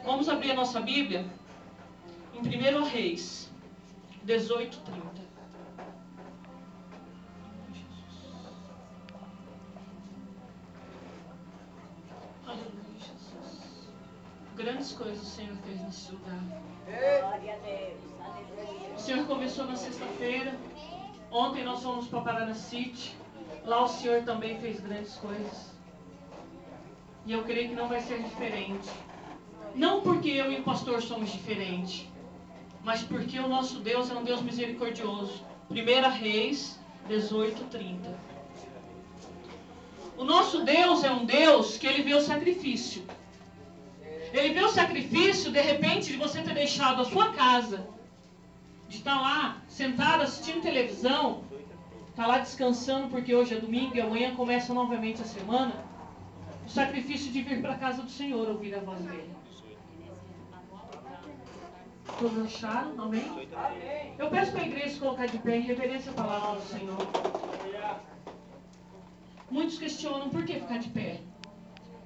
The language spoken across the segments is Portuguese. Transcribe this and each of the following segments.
Vamos abrir a nossa Bíblia em 1 Reis 18:30. Aleluia, Jesus. Grandes coisas o Senhor fez nesse lugar. Glória a Deus. Aleluia. O Senhor começou na sexta-feira. Ontem nós fomos para Paraná City. Lá o Senhor também fez grandes coisas. E eu creio que não vai ser diferente. Não porque eu e o pastor somos diferentes, mas porque o nosso Deus é um Deus misericordioso. 1 Reis 18:30. O nosso Deus é um Deus que Ele vê o sacrifício. Ele vê o sacrifício, de repente, de você ter deixado a sua casa, de estar lá, sentado, assistindo televisão, estar lá descansando, porque hoje é domingo e amanhã começa novamente a semana. O sacrifício de vir para a casa do Senhor, ouvir a voz dEle. Todos acharam? Amém? Eu peço para a igreja se colocar de pé em reverência à palavra do Senhor. Muitos questionam por que ficar de pé.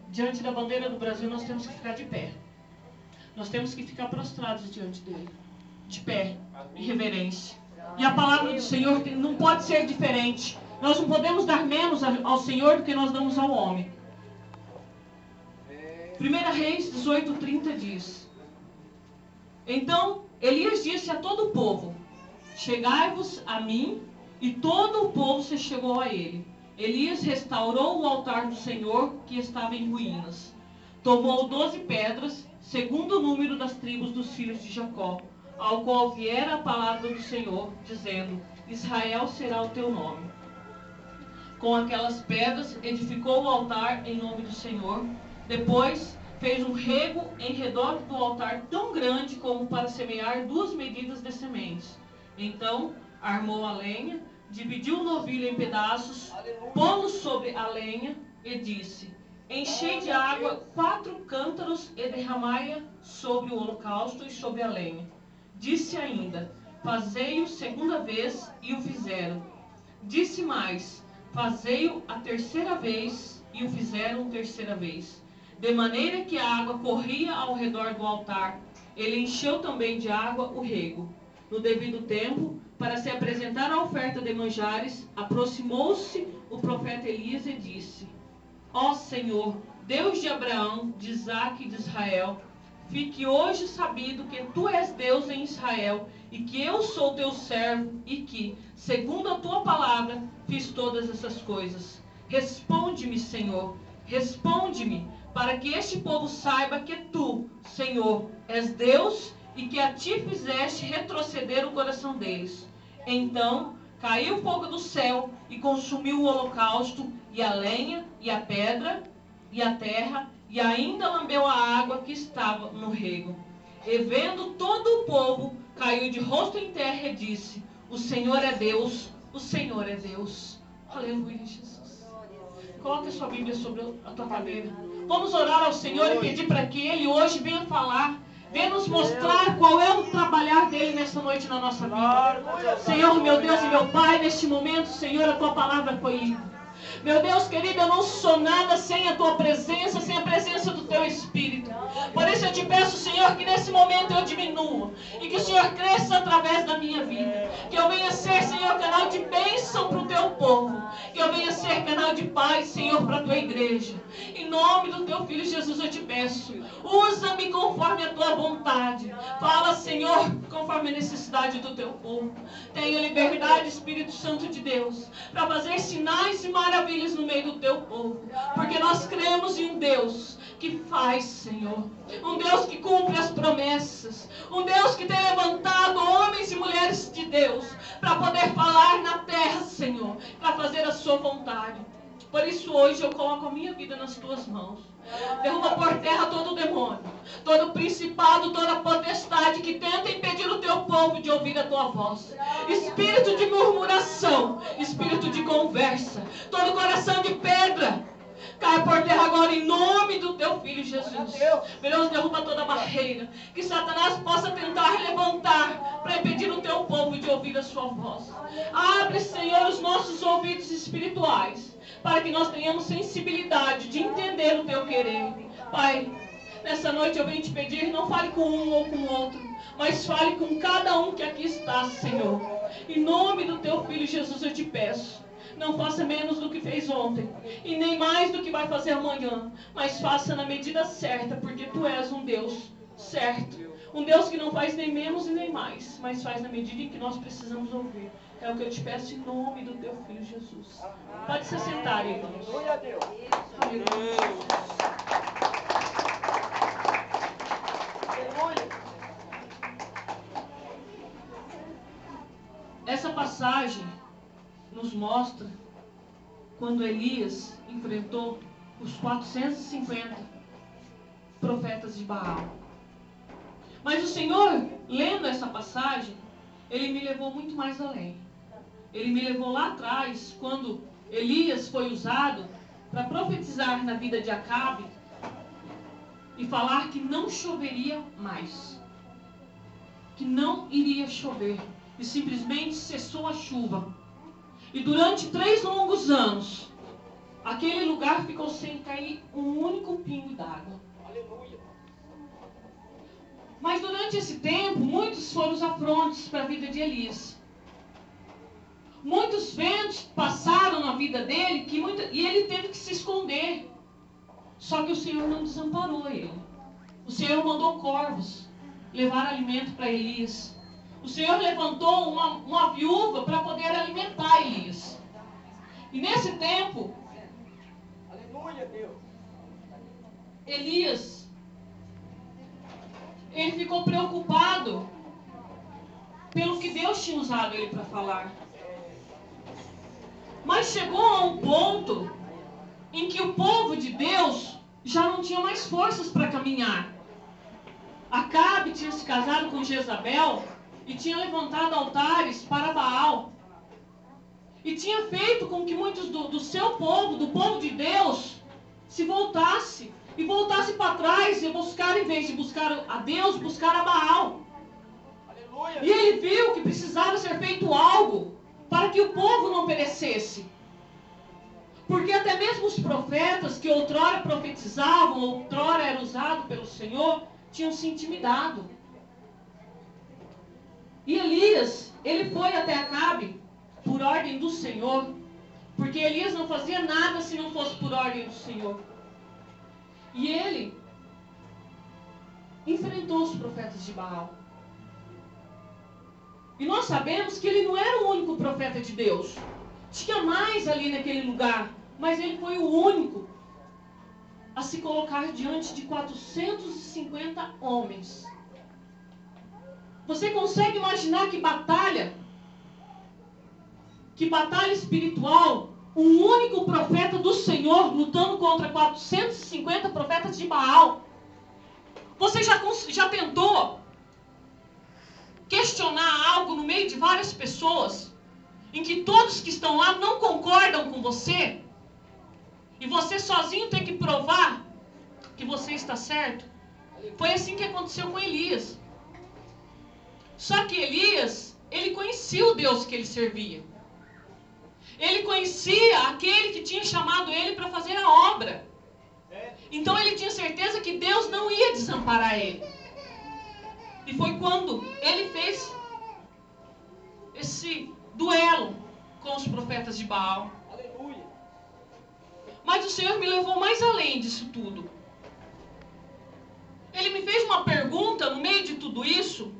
Diante da bandeira do Brasil nós temos que ficar de pé. Nós temos que ficar prostrados diante dele. De pé, em reverência. E a palavra do Senhor não pode ser diferente. Nós não podemos dar menos ao Senhor do que nós damos ao homem. 1 Reis 18:30 diz: Então Elias disse a todo o povo: Chegai-vos a mim. E todo o povo se chegou a ele. Elias restaurou o altar do Senhor, que estava em ruínas. Tomou 12 pedras, segundo o número das tribos dos filhos de Jacó, ao qual viera a palavra do Senhor, dizendo: Israel será o teu nome. Com aquelas pedras edificou o altar em nome do Senhor. Depois fez um rego em redor do altar tão grande como para semear 2 medidas de sementes. Então armou a lenha, dividiu o novilho em pedaços, pô-lo sobre a lenha e disse: Enchei de água 4 cântaros e derramai-a sobre o holocausto e sobre a lenha. Disse ainda: Fazei-o segunda vez, e o fizeram. Disse mais: Fazei-o a terceira vez, e o fizeram terceira vez. De maneira que a água corria ao redor do altar. Ele encheu também de água o rego. No devido tempo, para se apresentar a oferta de manjares, aproximou-se o profeta Elias e disse: Ó Senhor, Deus de Abraão, de Isaque e de Israel, fique hoje sabido que tu és Deus em Israel, e que eu sou teu servo, e que, segundo a tua palavra, fiz todas essas coisas. Responde-me, Senhor, responde-me, para que este povo saiba que tu, Senhor, és Deus, e que a ti fizeste retroceder o coração deles. Então caiu fogo do céu e consumiu o holocausto, e a lenha, e a pedra, e a terra, e ainda lambeu a água que estava no rego. E vendo todo o povo, caiu de rosto em terra e disse: O Senhor é Deus, o Senhor é Deus. Aleluia, Jesus. Coloque a sua Bíblia sobre a tua cadeira. Vamos orar ao Senhor e pedir para que Ele hoje venha falar. Venha nos mostrar qual é o trabalhar dele nesta noite na nossa vida. Senhor, meu Deus e meu Pai, neste momento, Senhor, a tua palavra foi lida. Meu Deus querido, eu não sou nada sem a tua presença, sem a presença do teu Espírito. Por isso eu te peço, Senhor, que nesse momento eu diminua e que o Senhor cresça através da minha vida. Que eu venha ser, Senhor, canal de bênção para o teu povo. Que eu venha ser canal de paz, Senhor, para a tua igreja. Em nome do teu Filho Jesus eu te peço. Usa-me conforme a tua vontade. Fala, Senhor, conforme a necessidade do teu povo. Tenha liberdade, Espírito Santo de Deus, para fazer sinais e maravilhas no meio do teu povo. Porque nós cremos em um Deus que faz, Senhor. Um Deus que cumpre as promessas. Um Deus que tem levantado homens e mulheres de Deus para poder falar na terra, Senhor, para fazer a sua vontade. Por isso hoje eu coloco a minha vida nas tuas mãos. Derruba por terra todo demônio, todo principado, toda potestade que tenta impedir o teu povo de ouvir a tua voz. Espírito de murmuração, espírito de conversa, todo coração de pedra, cai por terra agora em nome do teu Filho Jesus. Meu Deus, derruba toda barreira que Satanás possa tentar levantar para impedir o teu povo de ouvir a sua voz. Abre, Senhor, os nossos ouvidos espirituais, para que nós tenhamos sensibilidade de entender o teu querer. Pai, Nessa noite eu venho te pedir, não fale com um ou com o outro, mas fale com cada um que aqui está, Senhor. Em nome do teu Filho Jesus eu te peço. Não faça menos do que fez ontem, e nem mais do que vai fazer amanhã, mas faça na medida certa, porque tu és um Deus certo. Um Deus que não faz nem menos e nem mais, mas faz na medida em que nós precisamos ouvir. É o que eu te peço em nome do teu Filho Jesus. Pode se sentar, irmãos. Aleluia. Essa passagem nos mostra quando Elias enfrentou os 450 profetas de Baal. Mas o Senhor, lendo essa passagem, Ele me levou muito mais além. Ele me levou lá atrás, quando Elias foi usado para profetizar na vida de Acabe e falar que não choveria mais. Que não iria chover. E simplesmente cessou a chuva. E durante 3 longos anos, aquele lugar ficou sem cair um único pingo d'água. Aleluia. Mas durante esse tempo, muitos foram os afrontos para a vida de Elias. Muitos ventos passaram na vida dele e ele teve que se esconder. Só que o Senhor não desamparou ele. O Senhor mandou corvos levar alimento para Elias. O Senhor levantou uma viúva para poder alimentar Elias. E nesse tempo, aleluia, Deus, Elias, ele ficou preocupado pelo que Deus tinha usado ele para falar. Mas chegou a um ponto em que o povo de Deus já não tinha mais forças para caminhar. Acabe tinha se casado com Jezabel e tinha levantado altares para Baal. E tinha feito com que muitos do seu povo, do povo de Deus, se voltasse. E voltasse para trás e buscar, em vez de buscar a Deus, buscar a Baal. Aleluia. E ele viu que precisava ser feito algo para que o povo não perecesse. Porque até mesmo os profetas que outrora profetizavam, outrora eram usados pelo Senhor, tinham se intimidado. E Elias, ele foi até Acabe por ordem do Senhor, porque Elias não fazia nada se não fosse por ordem do Senhor. E ele enfrentou os profetas de Baal. E nós sabemos que ele não era o único profeta de Deus. Tinha mais ali naquele lugar, mas ele foi o único a se colocar diante de 450 homens. Você consegue imaginar que batalha espiritual, um único profeta do Senhor lutando contra 450 profetas de Baal? Você já tentou questionar algo no meio de várias pessoas, em que todos que estão lá não concordam com você, e você sozinho tem que provar que você está certo? Foi assim que aconteceu com Elias. Só que Elias, ele conhecia o Deus que ele servia. Ele conhecia aquele que tinha chamado ele para fazer a obra. Então ele tinha certeza que Deus não ia desamparar ele. E foi quando ele fez esse duelo com os profetas de Baal. Aleluia. Mas o Senhor me levou mais além disso tudo. Ele me fez uma pergunta no meio de tudo isso,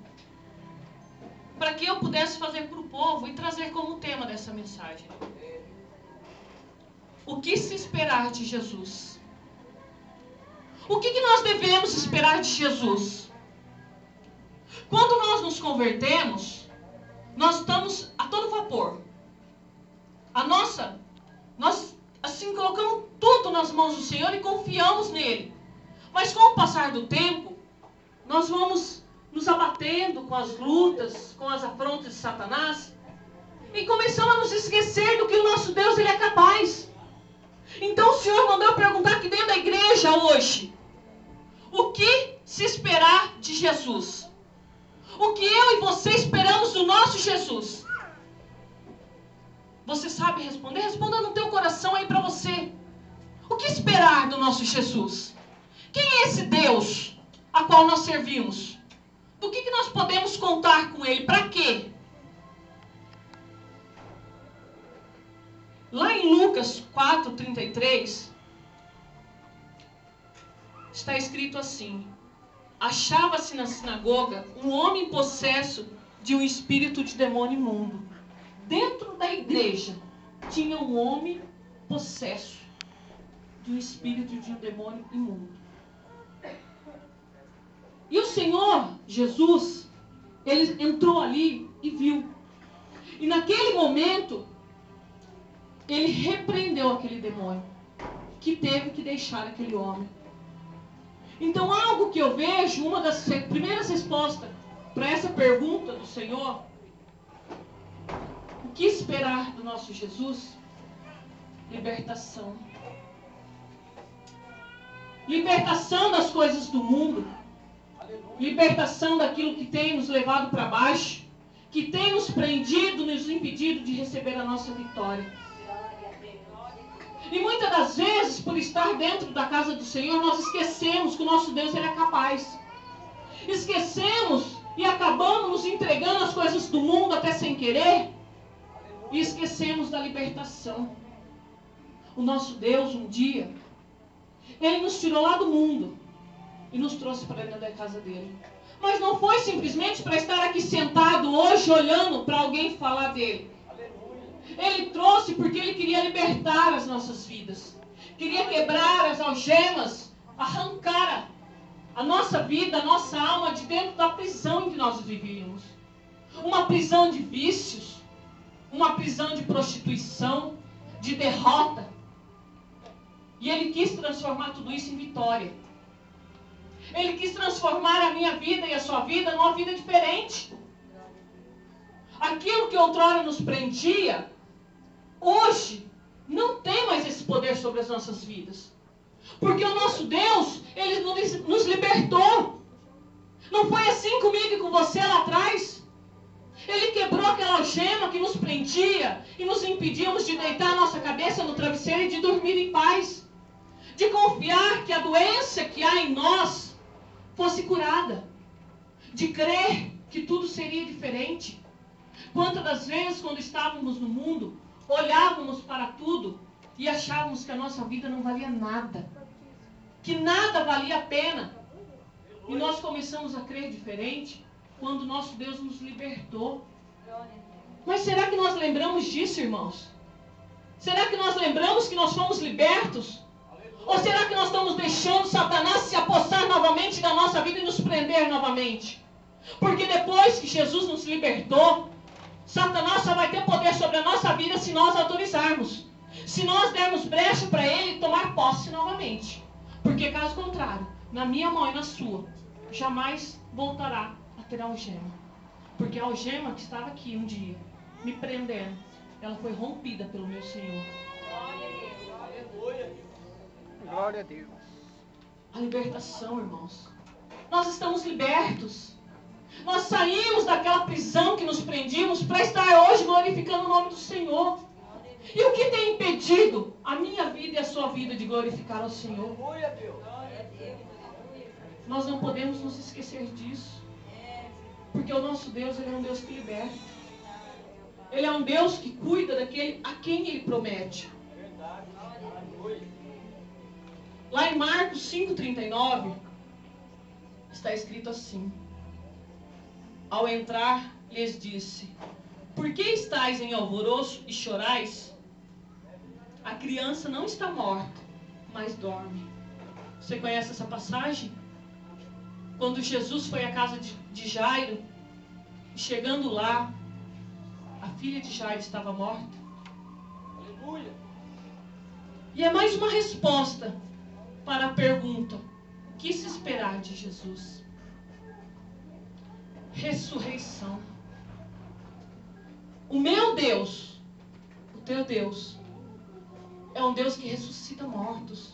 para que eu pudesse fazer para o povo e trazer como tema dessa mensagem. O que se esperar de Jesus? O que nós devemos esperar de Jesus? Quando nós nos convertemos, nós estamos a todo vapor. Nós assim colocamos tudo nas mãos do Senhor e confiamos nele. Mas com o passar do tempo, nós vamos nos abatendo com as lutas, com as afrontas de Satanás, e começamos a nos esquecer do que o nosso Deus ele é capaz. Então o Senhor mandou eu perguntar aqui dentro da igreja hoje: o que se esperar de Jesus? O que eu e você esperamos do nosso Jesus? Você sabe responder? Responda no teu coração aí para você. O que esperar do nosso Jesus? Quem é esse Deus a qual nós servimos? Do que nós podemos contar com Ele? Para quê? Lá em Lucas 4:33, está escrito assim: achava-se na sinagoga um homem possesso de um espírito de demônio imundo. Dentro da igreja tinha um homem possesso de um espírito de um demônio imundo. E o Senhor Jesus, ele entrou ali e viu. E naquele momento, ele repreendeu aquele demônio que teve que deixar aquele homem. Então, algo que eu vejo, uma das primeiras respostas para essa pergunta do Senhor, o que esperar do nosso Jesus? Libertação. Libertação das coisas do mundo. Libertação daquilo que tem nos levado para baixo, que tem nos prendido, nos impedido de receber a nossa vitória. E muitas das vezes, por estar dentro da casa do Senhor, nós esquecemos que o nosso Deus ele é capaz. Esquecemos e acabamos nos entregando às coisas do mundo até sem querer. E esquecemos da libertação. O nosso Deus, um dia, ele nos tirou lá do mundo e nos trouxe para dentro da casa dele. Mas não foi simplesmente para estar aqui sentado hoje olhando para alguém falar dele. Ele trouxe porque ele queria libertar as nossas vidas. Queria quebrar as algemas, arrancar a nossa vida, a nossa alma de dentro da prisão em que nós vivíamos. Uma prisão de vícios, uma prisão de prostituição, de derrota. E ele quis transformar tudo isso em vitória. Ele quis transformar a minha vida e a sua vida numa vida diferente. Aquilo que outrora nos prendia, hoje não tem mais esse poder sobre as nossas vidas. Porque o nosso Deus, ele nos libertou. Não foi assim comigo e com você lá atrás? Ele quebrou aquela algema que nos prendia e nos impedíamos de deitar a nossa cabeça no travesseiro e de dormir em paz. De confiar que a doença que há em nós fosse curada. De crer que tudo seria diferente. Quantas das vezes, quando estávamos no mundo, olhávamos para tudo e achávamos que a nossa vida não valia nada. Que nada valia a pena. E nós começamos a crer diferente quando nosso Deus nos libertou. Mas será que nós lembramos disso, irmãos? Será que nós lembramos que nós fomos libertos? Ou será que nós estamos deixando Satanás se apossar novamente da nossa vida e nos prender novamente? Porque depois que Jesus nos libertou, Satanás só vai ter poder sobre a nossa vida se nós autorizarmos. Se nós dermos brecha para ele tomar posse novamente. Porque caso contrário, na minha mão e na sua, jamais voltará a ter algema. Porque a algema que estava aqui um dia, me prendendo, ela foi rompida pelo meu Senhor. Glória a Deus. A libertação, irmãos. Nós estamos libertos. Nós saímos daquela prisão que nos prendíamos para estar hoje glorificando o nome do Senhor. E o que tem impedido a minha vida e a sua vida de glorificar ao Senhor? Nós não podemos nos esquecer disso. Porque o nosso Deus, ele é um Deus que liberta. Ele é um Deus que cuida daquele a quem ele promete. Lá em Marcos 5:39, está escrito assim: ao entrar, lhes disse: por que estáis em alvoroço e chorais? A criança não está morta, mas dorme. Você conhece essa passagem? Quando Jesus foi à casa de Jairo, e chegando lá, a filha de Jairo estava morta. Aleluia! E é mais uma resposta para a pergunta: o que se esperar de Jesus? Ressurreição. O meu Deus, o teu Deus, é um Deus que ressuscita mortos.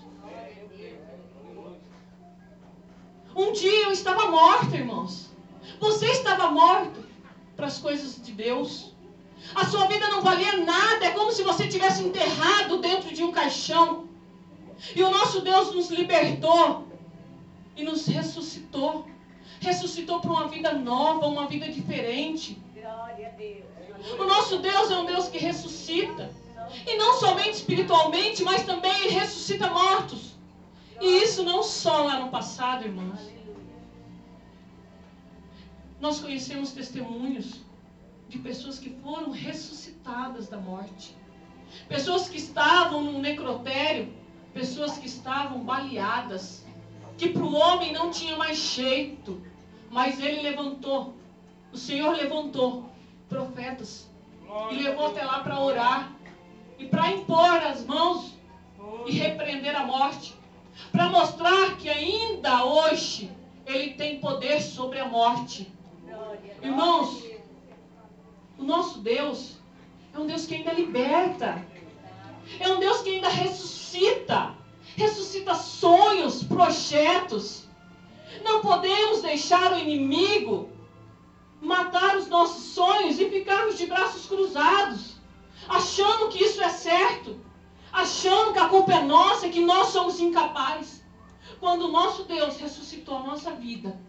Um dia eu estava morto, irmãos. Você estava morto para as coisas de Deus. A sua vida não valia nada. É como se você tivesse enterrado dentro de um caixão. E o nosso Deus nos libertou. e nos ressuscitou. Ressuscitou para uma vida nova, uma vida diferente. Glória a Deus. O nosso Deus é um Deus que ressuscita. E não somente espiritualmente, mas também Ele ressuscita mortos. E isso não só lá no passado, irmãos. Nós conhecemos testemunhos de pessoas que foram ressuscitadas da morte. Pessoas que estavam no necrotério, pessoas que estavam baleadas, que para o homem não tinha mais jeito, mas ele levantou, o Senhor levantou profetas e levou até lá para orar e para impor as mãos e repreender a morte, para mostrar que ainda hoje Ele tem poder sobre a morte. Irmãos, o nosso Deus é um Deus que ainda liberta, é um Deus que ainda ressuscita sonhos, projetos. Não podemos deixar o inimigo matar os nossos sonhos e ficarmos de braços cruzados, achando que isso é certo, achando que a culpa é nossa, que nós somos incapazes. Quando o nosso Deus ressuscitou a nossa vida,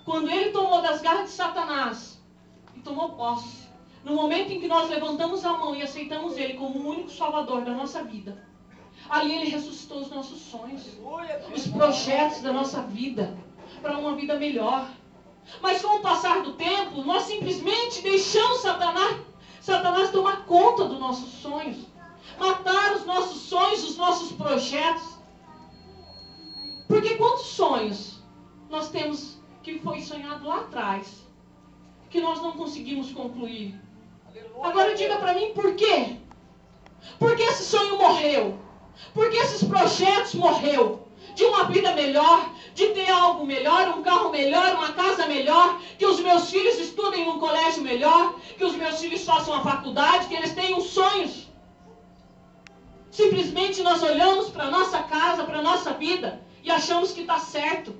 quando Ele tomou das garras de Satanás e tomou posse, no momento em que nós levantamos a mão e aceitamos Ele como o único Salvador da nossa vida, ali Ele ressuscitou os nossos sonhos, os projetos da nossa vida, para uma vida melhor. Mas com o passar do tempo, nós simplesmente deixamos Satanás tomar conta dos nossos sonhos, matar os nossos sonhos, os nossos projetos. Porque quantos sonhos nós temos que foi sonhado lá atrás, que nós não conseguimos concluir? Agora diga para mim por quê? Por que esse sonho morreu? Por que esses projetos morreu? De uma vida melhor, de ter algo melhor, um carro melhor, uma casa melhor, que os meus filhos estudem num colégio melhor, que os meus filhos façam a faculdade, que eles tenham sonhos. Simplesmente nós olhamos para a nossa casa, para a nossa vida e achamos que está certo.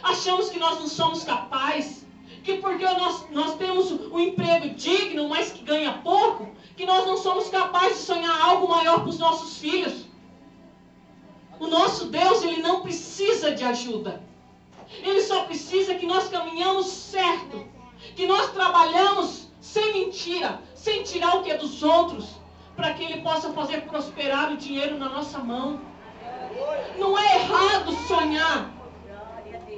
Achamos que nós não somos capazes, que porque nós temos um emprego digno, mas que ganha pouco, que nós não somos capazes de sonhar algo maior para os nossos filhos. O nosso Deus, Ele não precisa de ajuda. Ele só precisa que nós caminhamos certo, que nós trabalhamos sem mentira, sem tirar o que é dos outros, para que Ele possa fazer prosperar o dinheiro na nossa mão. Não é errado sonhar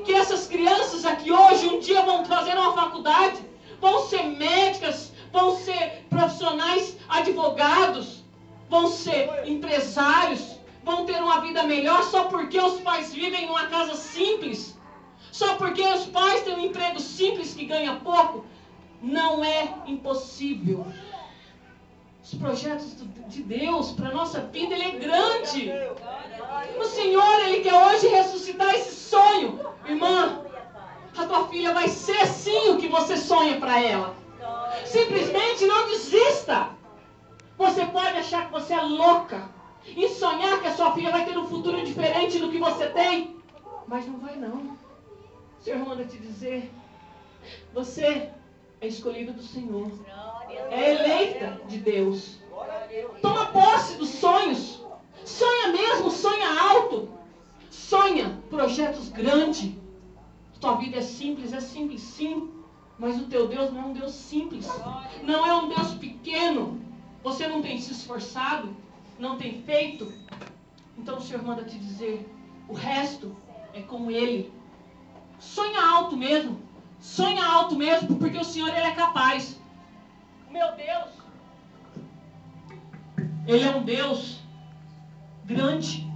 que essas crianças aqui hoje um dia vão fazer uma faculdade, vão ser médicas, vão ser profissionais advogados, vão ser empresários, vão ter uma vida melhor só porque os pais vivem numa casa simples, só porque os pais têm um emprego simples que ganha pouco. Não é impossível. Os projetos de Deus para a nossa vida, Ele é grande. O Senhor, Ele quer hoje ressuscitar esse sonho. Irmã, a tua filha vai ser sim o que você sonha para ela. Simplesmente não desista. Você pode achar que você é louca e sonhar que a sua filha vai ter um futuro diferente do que você tem, mas não vai não. O Senhor manda te dizer, você é escolhido do Senhor, é eleita de Deus. Toma posse dos sonhos. Sonha mesmo, sonha alto. Sonha projetos grandes. Tua vida é simples sim, mas o teu Deus não é um Deus simples, não é um Deus pequeno. Você não tem se esforçado, não tem feito. Então o Senhor manda te dizer, o resto é com Ele. Sonha alto mesmo, porque o Senhor, Ele é capaz. O meu Deus, Ele é um Deus grande.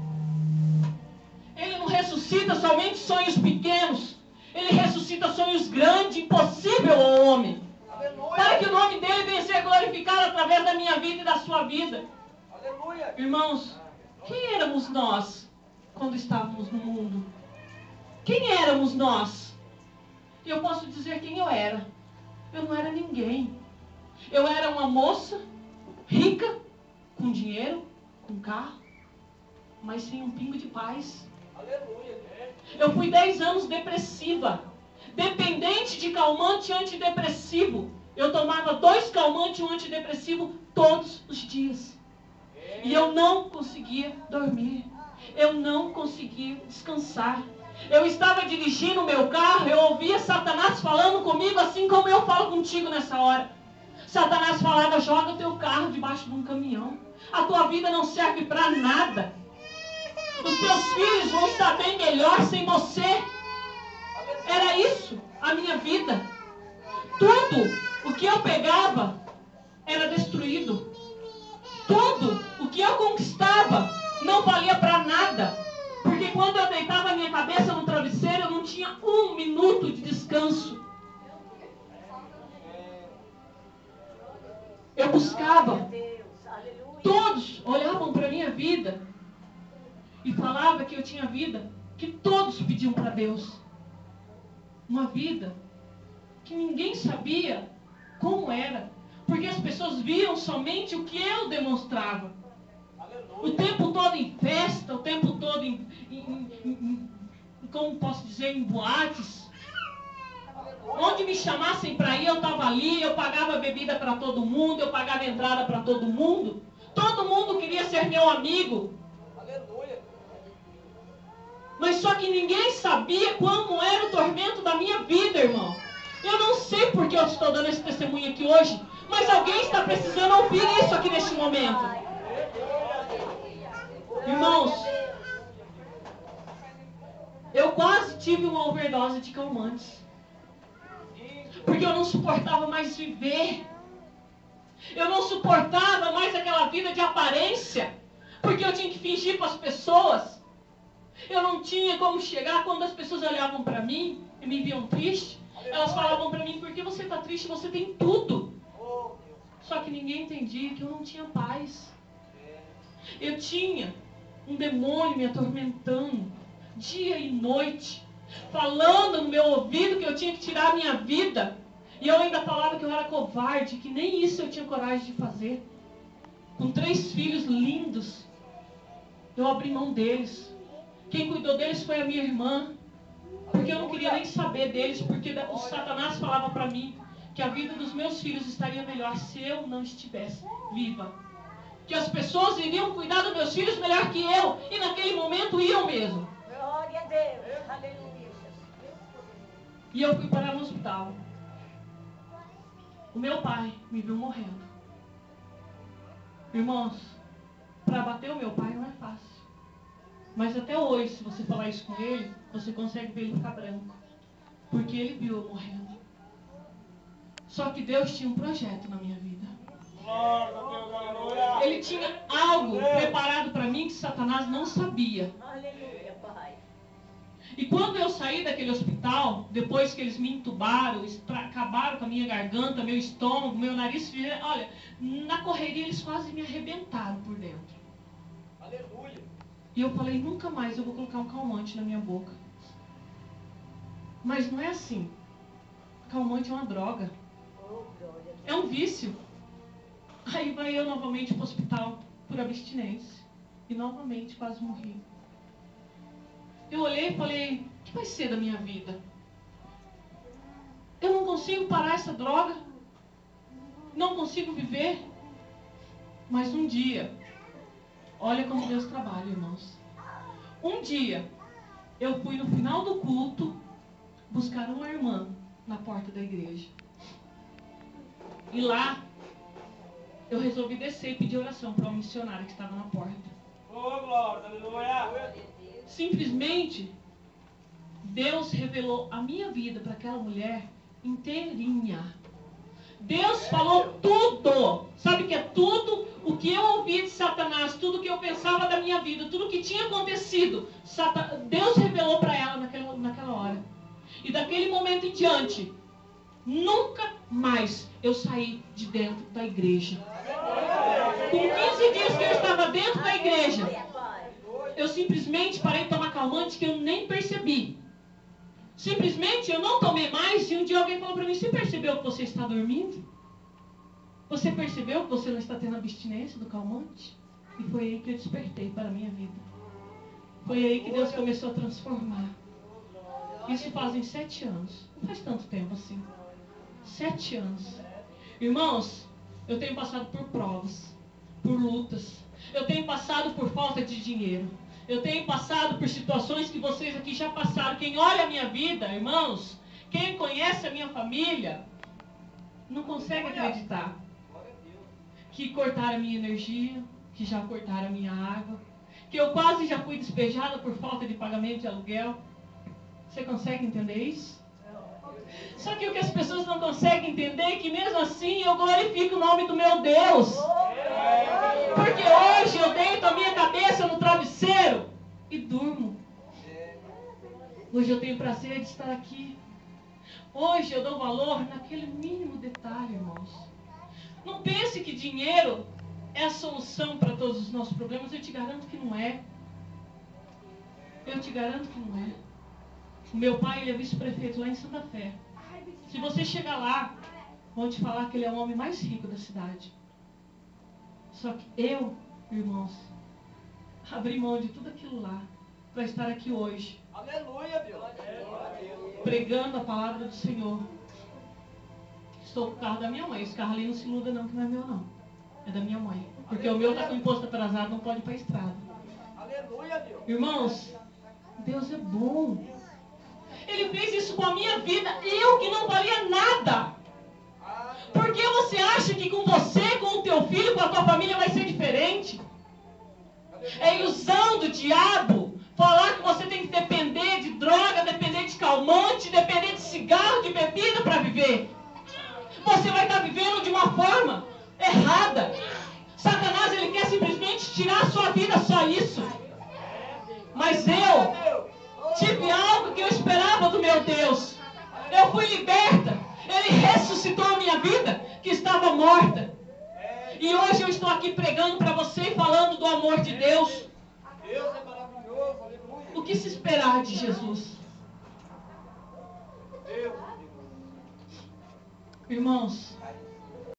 Ele não ressuscita somente sonhos pequenos, Ele ressuscita sonhos grandes, impossível ao homem. Para que o nome dEle venha ser glorificado através da minha vida e da sua vida. Irmãos, quem éramos nós quando estávamos no mundo? Quem éramos nós? Eu posso dizer quem eu era. Eu não era ninguém. Eu era uma moça rica, com dinheiro, com carro, mas sem um pingo de paz. Eu fui 10 anos depressiva, dependente de calmante antidepressivo. Eu tomava 2 calmantes e um antidepressivo todos os dias. E eu não conseguia dormir. Eu não conseguia descansar. Eu estava dirigindo o meu carro, eu ouvia Satanás falando comigo assim como eu falo contigo nessa hora. Satanás falava, joga o teu carro debaixo de um caminhão. A tua vida não serve para nada. Os teus filhos vão estar bem melhor sem você. Era isso, a minha vida. Tudo o que eu pegava era destruído. Tudo o que eu conquistava não valia para nada. Porque quando eu deitava a minha cabeça no travesseiro, eu não tinha um minuto de descanso. Eu buscava. Todos olhavam para a minha vida e falavam que eu tinha vida que todos pediam para Deus. Uma vida que ninguém sabia como era. Porque as pessoas viam somente o que eu demonstrava. O tempo todo em festa, o tempo todo como posso dizer, em boates. Onde me chamassem para ir, eu estava ali, eu pagava bebida para todo mundo, eu pagava entrada para todo mundo. Todo mundo queria ser meu amigo. Mas só que ninguém sabia como era o tormento da minha vida, irmão. Eu não sei porque eu estou dando esse testemunho aqui hoje, mas alguém está precisando ouvir isso aqui neste momento. Irmãos, eu quase tive uma overdose de calmantes. Porque eu não suportava mais viver. Eu não suportava mais aquela vida de aparência. Porque eu tinha que fingir para as pessoas. Eu não tinha como chegar quando as pessoas olhavam para mim e me viam triste. Elas falavam para mim, por que você está triste? Você tem tudo. Só que ninguém entendia que eu não tinha paz. Eu tinha um demônio me atormentando, dia e noite, falando no meu ouvido que eu tinha que tirar a minha vida. E eu ainda falava que eu era covarde, que nem isso eu tinha coragem de fazer. Com 3 filhos lindos, eu abri mão deles. Quem cuidou deles foi a minha irmã. Porque eu não queria nem saber deles, porque o Satanás falava para mim que a vida dos meus filhos estaria melhor se eu não estivesse viva. Que as pessoas iriam cuidar dos meus filhos melhor que eu. E naquele momento iam mesmo. Glória a Deus. Aleluia. E eu fui parar no hospital. O meu pai me viu morrendo. Irmãos, para bater o meu pai não é fácil. Mas até hoje, se você falar isso com ele, você consegue ver ele ficar branco. Porque ele viu eu morrendo. Só que Deus tinha um projeto na minha vida. Ele tinha algo preparado para mim que Satanás não sabia. Aleluia, Pai. E quando eu saí daquele hospital, depois que eles me entubaram, acabaram com a minha garganta, meu estômago, meu nariz, olha, na correria eles quase me arrebentaram por dentro. Aleluia. E eu falei, nunca mais eu vou colocar um calmante na minha boca. Mas não é assim. Calmante é uma droga. Oh, glória a Deus. É um vício. Aí vai eu novamente para o hospital por abstinência. E novamente quase morri. Eu olhei e falei, o que vai ser da minha vida? Eu não consigo parar essa droga. Não consigo viver. Mas um dia, olha como Deus trabalha, irmãos. Um dia, eu fui no final do culto buscar uma irmã na porta da igreja. E lá, eu resolvi descer e pedir oração para uma missionária que estava na porta. Oh, glória, aleluia. Simplesmente, Deus revelou a minha vida para aquela mulher inteirinha. Deus falou tudo. Sabe o que é tudo? O que eu ouvi de Satanás, tudo que eu pensava da minha vida, tudo que tinha acontecido. Deus revelou para ela naquela hora. E daquele momento em diante, nunca mais eu saí de dentro da igreja. Com 15 dias que eu estava dentro da igreja, eu simplesmente parei de tomar calmante que eu nem percebi. Simplesmente eu não tomei mais e um dia alguém falou para mim, você percebeu que você está dormindo? Você percebeu que você não está tendo abstinência do calmante? E foi aí que eu despertei para a minha vida. Foi aí que Deus começou a transformar. Isso fazem 7 anos. Não faz tanto tempo assim. 7 anos. Irmãos, eu tenho passado por provas, por lutas. Eu tenho passado por falta de dinheiro. Eu tenho passado por situações que vocês aqui já passaram. Quem olha a minha vida, irmãos, quem conhece a minha família, não consegue acreditar que cortaram a minha energia, que já cortaram a minha água, que eu quase já fui despejada por falta de pagamento de aluguel. Você consegue entender isso? Só que o que as pessoas não conseguem entender é que mesmo assim eu glorifico o nome do meu Deus. Porque hoje eu deito a minha cabeça no travesseiro e durmo. Hoje eu tenho prazer de estar aqui. Hoje eu dou valor naquele mínimo detalhe, irmãos. Não pense que dinheiro é a solução para todos os nossos problemas. Eu te garanto que não é. Eu te garanto que não é. O meu pai, ele é vice-prefeito lá em Santa Fé. Se você chegar lá, vão te falar que ele é o homem mais rico da cidade. Só que eu, irmãos, abri mão de tudo aquilo lá para estar aqui hoje. Aleluia, Deus. Pregando a palavra do Senhor. Estou com o carro da minha mãe. Esse carro ali não se iluda não, que não é meu não. É da minha mãe. Porque o meu está com imposto atrasado, não pode ir para a estrada. Aleluia, Deus. Irmãos, Deus é bom. Ele fez isso com a minha vida. Eu que não valia nada. Por que você acha que com você, com o teu filho, com a tua família vai ser diferente? É ilusão do diabo falar que você tem que depender de droga, depender de calmante, depender de cigarro, de bebida para viver. Você vai estar vivendo de uma forma errada. Satanás, ele quer simplesmente tirar a sua vida, só isso. Mas eu tive algo que eu esperava do meu Deus. Eu fui liberta. Ele ressuscitou a minha vida, que estava morta. E hoje eu estou aqui pregando para você e falando do amor de Deus. Deus é maravilhoso, aleluia. O que se esperar de Jesus? Deus. Irmãos,